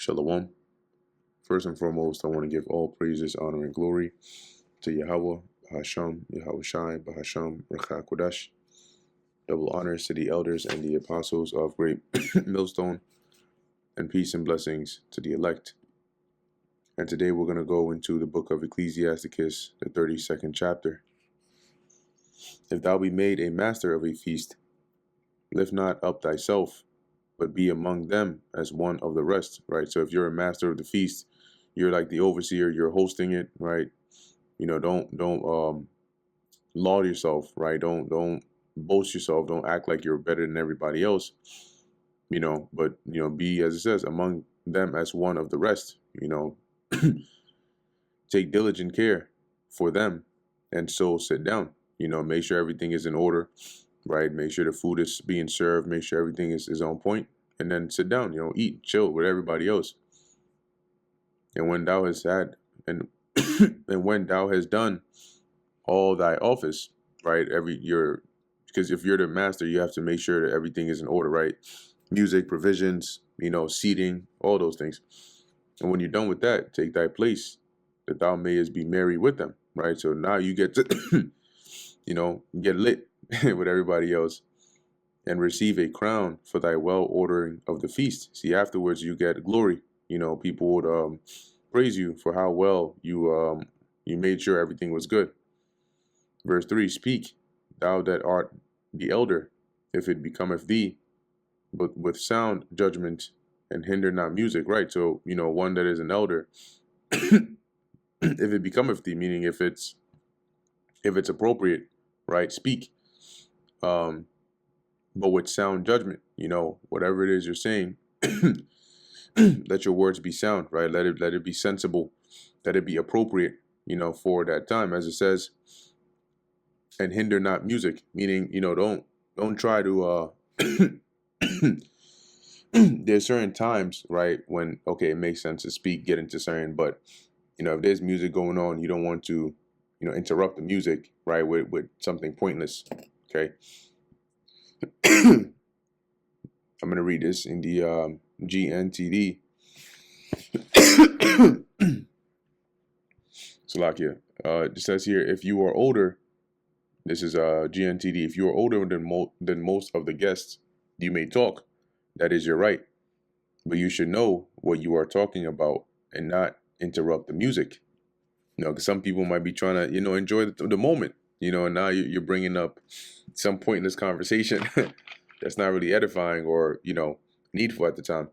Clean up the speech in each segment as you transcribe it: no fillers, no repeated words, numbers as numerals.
Shalom. First and foremost, I want to give all praises, honor, and glory to Yahweh, Bahasham, Yahweh Shai, Bahasham, Rakha Kodash. Double honors to the elders and the apostles of Great Millstone, and peace and blessings to the elect. And today we're going to go into the book of Ecclesiasticus, the 32nd chapter. If thou be made a master of a feast, lift not up thyself, but be among them as one of the rest, right? So if you're a master of the feast, you're like the overseer, you're hosting it, right? Don't laud yourself, right? Don't boast yourself, don't act like you're better than everybody else, but be, as it says, among them as one of the rest. Take diligent care for them, and so sit down. Make sure everything is in order, right? Make sure the food is being served, make sure everything is on point, and then sit down, eat, chill with everybody else. And when thou hast had, and and when thou hast done all thy office, right? Because if you're the master, you have to make sure that everything is in order, right? Music, provisions, seating, all those things. And when you're done with that, take thy place, that thou mayest be merry with them, right? So now you get to, get lit with everybody else and receive a crown for thy well ordering of the feast. See, afterwards you get glory. People would praise you for how well you made sure everything was good. Verse 3, speak, thou that art the elder, if it becometh thee, but with sound judgment, and hinder not music, right? So, one that is an elder, if it becometh thee, meaning if it's appropriate, right, speak, but with sound judgment, whatever it is you're saying, let your words be sound, right? Let it be sensible, let it be appropriate, for that time, as it says, and hinder not music, meaning, don't try to, there's certain times, right, when, okay, it makes sense to speak, get into certain, but, if there's music going on, you don't want to, interrupt the music, right, with something pointless, okay? I'm going to read this in the GNTD. Salakia. It says here, if you are older, this is GNTD, if you are older than most of the guests, you may talk. That is your right. But you should know what you are talking about and not interrupt the music. Because some people might be trying to, enjoy the moment, and now you're bringing up some pointless conversation that's not really edifying or, needful at the time.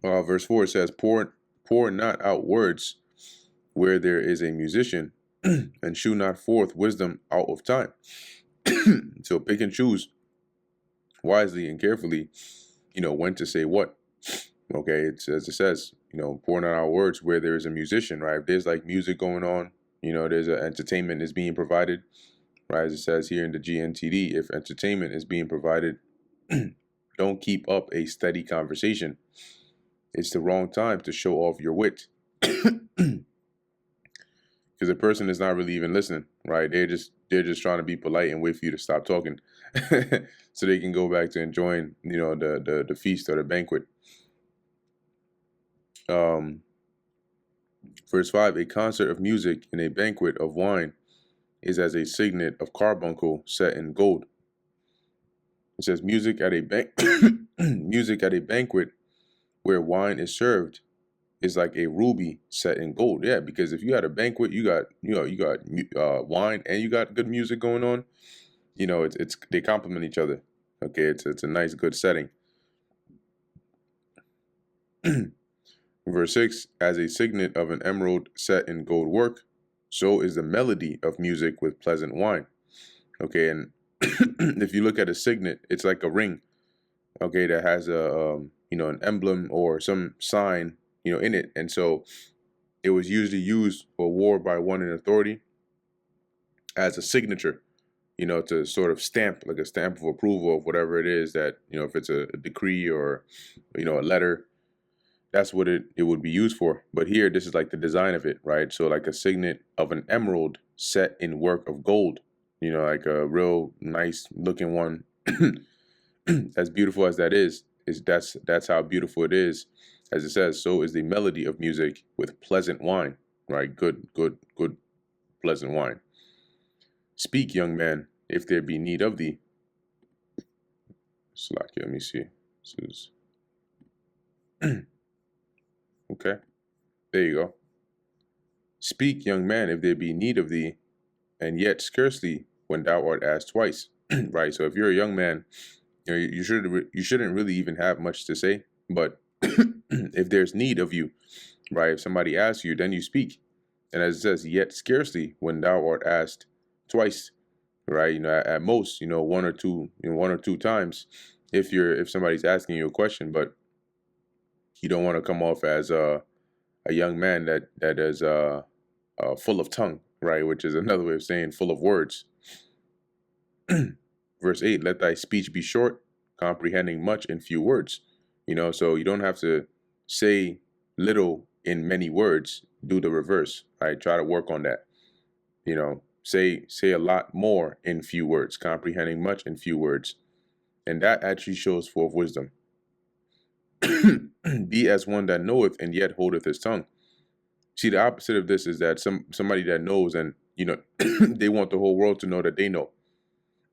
Verse 4 says, pour not out words where there is a musician, and shew not forth wisdom out of time. So pick and choose wisely and carefully, when to say what. Okay, it's as it says, pour not out words where there is a musician, right? If there's like music going on, there's an entertainment is being provided, right? As it says here in the GNTD, if entertainment is being provided, don't keep up a steady conversation. It's the wrong time to show off your wit. Because the person is not really even listening, right? They're just trying to be polite and wait for you to stop talking, so they can go back to enjoying, the feast or the banquet. Verse 5: a concert of music and a banquet of wine is as a signet of carbuncle set in gold. It says music at a music at a banquet where wine is served is like a ruby set in gold. Yeah, because if you had a banquet, you got wine and you got good music going on. It's they complement each other. Okay, it's a nice good setting. Verse 6: as a signet of an emerald set in gold work, so is the melody of music with pleasant wine. Okay, and if you look at a signet, it's like a ring. Okay, that has a an emblem or some sign in it, and so it was usually used or wore by one in authority as a signature, to sort of stamp, like a stamp of approval of whatever it is that, if it's a decree or, a letter That's what it would be used for. But here, this is like the design of it, right? So like a signet of an emerald set in work of gold, like a real nice looking one. As beautiful as that is that's how beautiful it is. As it says, so is the melody of music with pleasant wine, right? Good, pleasant wine. Speak, young man, if there be need of thee. Slack, let me see. This is okay. There you go. Speak, young man, if there be need of thee, and yet scarcely when thou art asked twice. Right. So if you're a young man, you shouldn't really even have much to say. But if there's need of you, right? If somebody asks you, then you speak. And as it says, yet scarcely when thou art asked twice, right? At most, one or two times, if somebody's asking you a question, but you don't want to come off as a young man that is full of tongue, right? Which is another way of saying full of words. Verse 8, let thy speech be short, comprehending much in few words. So you don't have to say little in many words. Do the reverse, right? Try to work on that. Say a lot more in few words, comprehending much in few words. And that actually shows forth wisdom. Be as one that knoweth and yet holdeth his tongue. See, the opposite of this is that somebody that knows and they want the whole world to know that they know.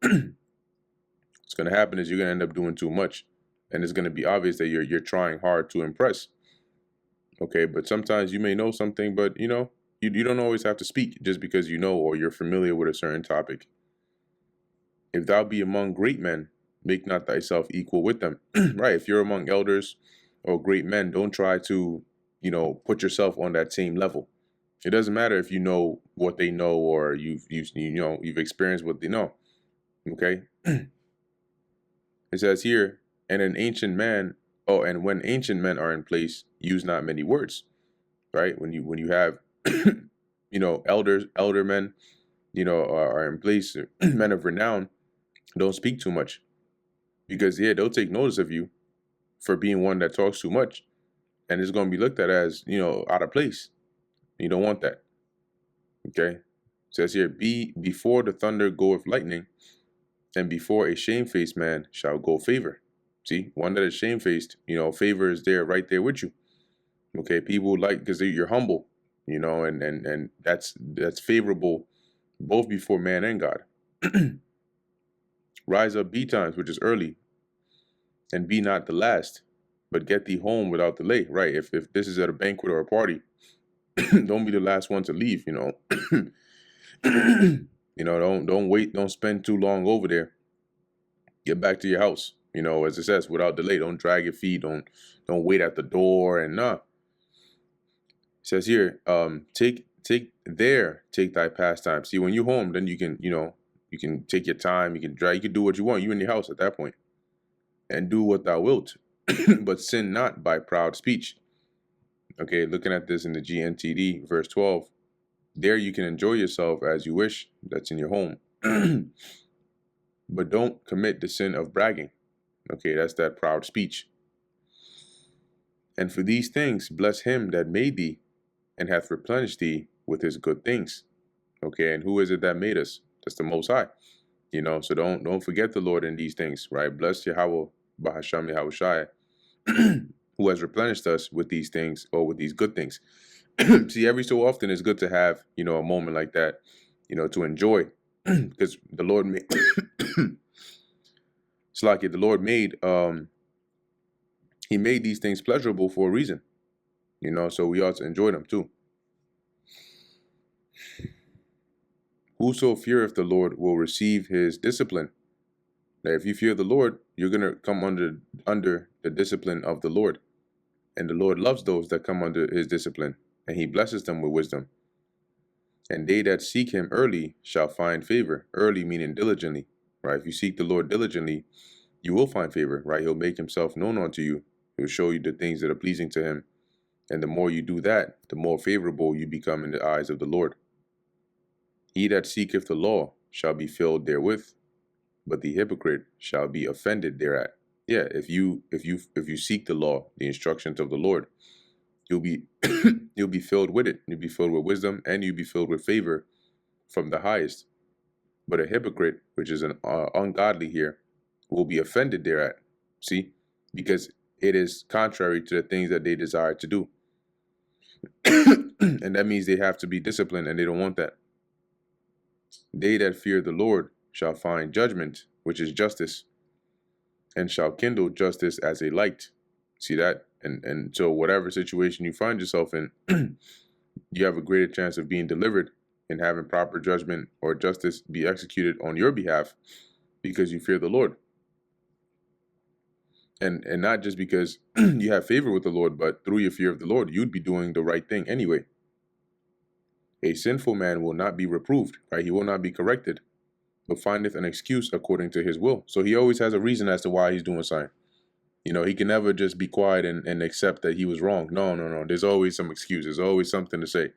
What's going to happen is you're going to end up doing too much, and it's going to be obvious that you're trying hard to impress. Okay, but sometimes you may know something, but you don't always have to speak just because you know or you're familiar with a certain topic. If thou be among great men, make not thyself equal with them. Right? If you're among elders or great men, don't try to put yourself on that same level. It doesn't matter if you know what they know or you've experienced what they know. Okay. It says here, and an ancient man, and when ancient men are in place, use not many words. Right? When you have elder men, are in place, men of renown, don't speak too much. Because they'll take notice of you for being one that talks too much. And it's gonna be looked at as, out of place. You don't want that. Okay? It says here, be before the thunder goeth lightning, and before a shamefaced man shall go favor. See, one that is shamefaced, favor is there right there with you. Okay, people like because you're humble, and that's favorable both before man and God. Rise up betimes, which is early, and be not the last, but get thee home without delay. Right? If this is at a banquet or a party, don't be the last one to leave. Don't wait. Don't spend too long over there. Get back to your house. As it says, without delay. Don't drag your feet. Don't wait at the door. And It says here, take thy pastime. See, when you're home, then you can take your time. You can drag. You can do what you want. You in your house at that point, and do what thou wilt, but sin not by proud speech. Okay, looking at this in the GNTD, verse 12. There you can enjoy yourself as you wish. That's in your home. But don't commit the sin of bragging. Okay, that's that proud speech. And for these things, bless him that made thee and hath replenished thee with his good things. Okay, and who is it that made us? That's the Most High. So don't forget the Lord in these things, right? Bless Yahweh, Bahasham Yahushai, who has replenished us with these things or with these good things. See, every so often it's good to have, a moment like that, to enjoy, because the Lord made, it's like the Lord made, he made these things pleasurable for a reason, so we ought to enjoy them too. Whoso feareth the Lord will receive his discipline. Now, if you fear the Lord, you're going to come under the discipline of the Lord. And the Lord loves those that come under his discipline, and he blesses them with wisdom. And they that seek him early shall find favor. Early meaning diligently, right? If you seek the Lord diligently, you will find favor, right? He'll make himself known unto you. He'll show you the things that are pleasing to him. And the more you do that, the more favorable you become in the eyes of the Lord. He that seeketh the law shall be filled therewith, but the hypocrite shall be offended thereat. Yeah, if you seek the law, the instructions of the Lord, you'll be you'll be filled with it. You'll be filled with wisdom, and you'll be filled with favor from the highest. But a hypocrite, which is an ungodly here, will be offended thereat. See, because it is contrary to the things that they desire to do. And that means they have to be disciplined, and they don't want that. They that fear the Lord shall find judgment, which is justice, and shall kindle justice as a light. See that? And so whatever situation you find yourself in, you have a greater chance of being delivered and having proper judgment or justice be executed on your behalf because you fear the Lord. And not just because you have favor with the Lord, but through your fear of the Lord, you'd be doing the right thing anyway. A sinful man will not be reproved, right? He will not be corrected, but findeth an excuse according to his will. So he always has a reason as to why he's doing something. You know, he can never just be quiet and accept that he was wrong. No, no, no. There's always some excuse. There's always something to say.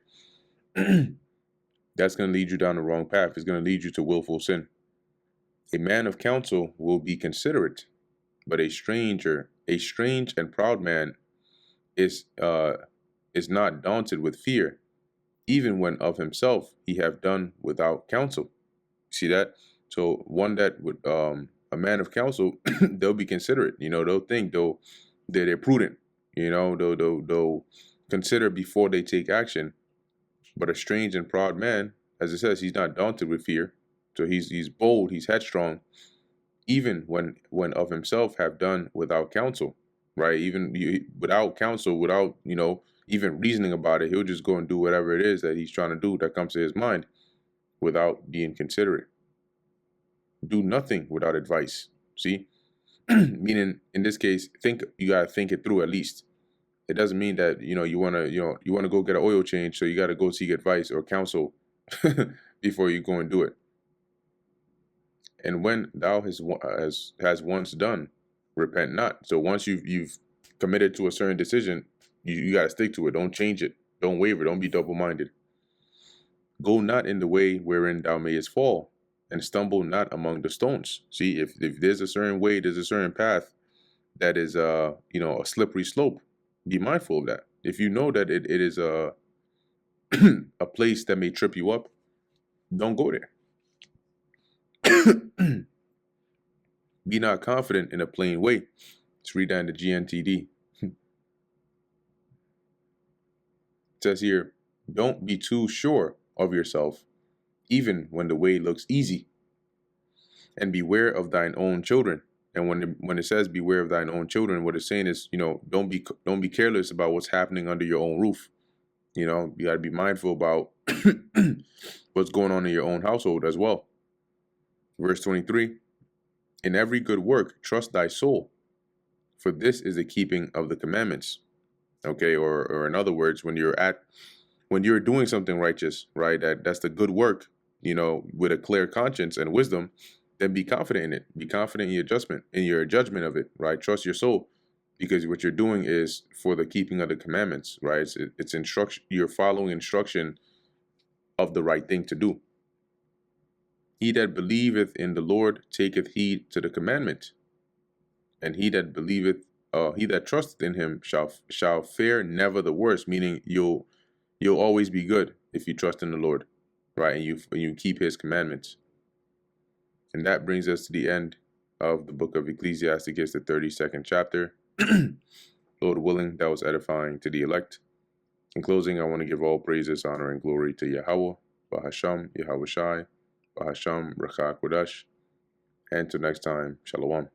That's going to lead you down the wrong path. It's going to lead you to willful sin. A man of counsel will be considerate, but a strange and proud man is not daunted with fear, even when of himself he have done without counsel. See that? So one that would a man of counsel, they'll be considerate. You know, they'll think they're prudent. You know, they'll consider before they take action. But a strange and proud man, as it says, he's not daunted with fear. So he's bold, he's headstrong, even when of himself have done without counsel, right? Even without counsel, without, even reasoning about it, he'll just go and do whatever it is that he's trying to do that comes to his mind without being considerate. Do nothing without advice. See? Meaning in this case, you gotta think it through at least. It doesn't mean that, you wanna go get an oil change, so you gotta go seek advice or counsel before you go and do it. And when thou has once done, repent not. So once you've committed to a certain decision, you got to stick to it. Don't change it. Don't waver. Don't be double-minded. Go not in the way wherein thou mayest fall, and stumble not among the stones. See, if there's a certain way, there's a certain path that is a slippery slope. Be mindful of that. If you know that it is a a place that may trip you up, don't go there. Be not confident in a plain way. Let's read that in the GNTD. It says here, don't be too sure of yourself, even when the way looks easy. And beware of thine own children. And when it says beware of thine own children, what it's saying is, don't be careless about what's happening under your own roof. You got to be mindful about what's going on in your own household as well. Verse 23, in every good work, trust thy soul, for this is the keeping of the commandments. Okay, or in other words, when you're doing something righteous, right, that's the good work, with a clear conscience and wisdom, then be confident in it. Be confident in your judgment of it, right? Trust your soul, because what you're doing is for the keeping of the commandments, right? It's instruction. You're following instruction of the right thing to do. He that believeth in the Lord taketh heed to the commandment, and he that trusteth in him shall fare never the worse. Meaning you'll always be good if you trust in the Lord, right? And you keep his commandments. And that brings us to the end of the book of Ecclesiasticus, the 32nd chapter. Lord willing, that was edifying to the elect. In closing, I want to give all praises, honor, and glory to Yahweh, Bahasham, Yahweh Shai, Bahasham, Rakha Kodash. And until next time, Shalom.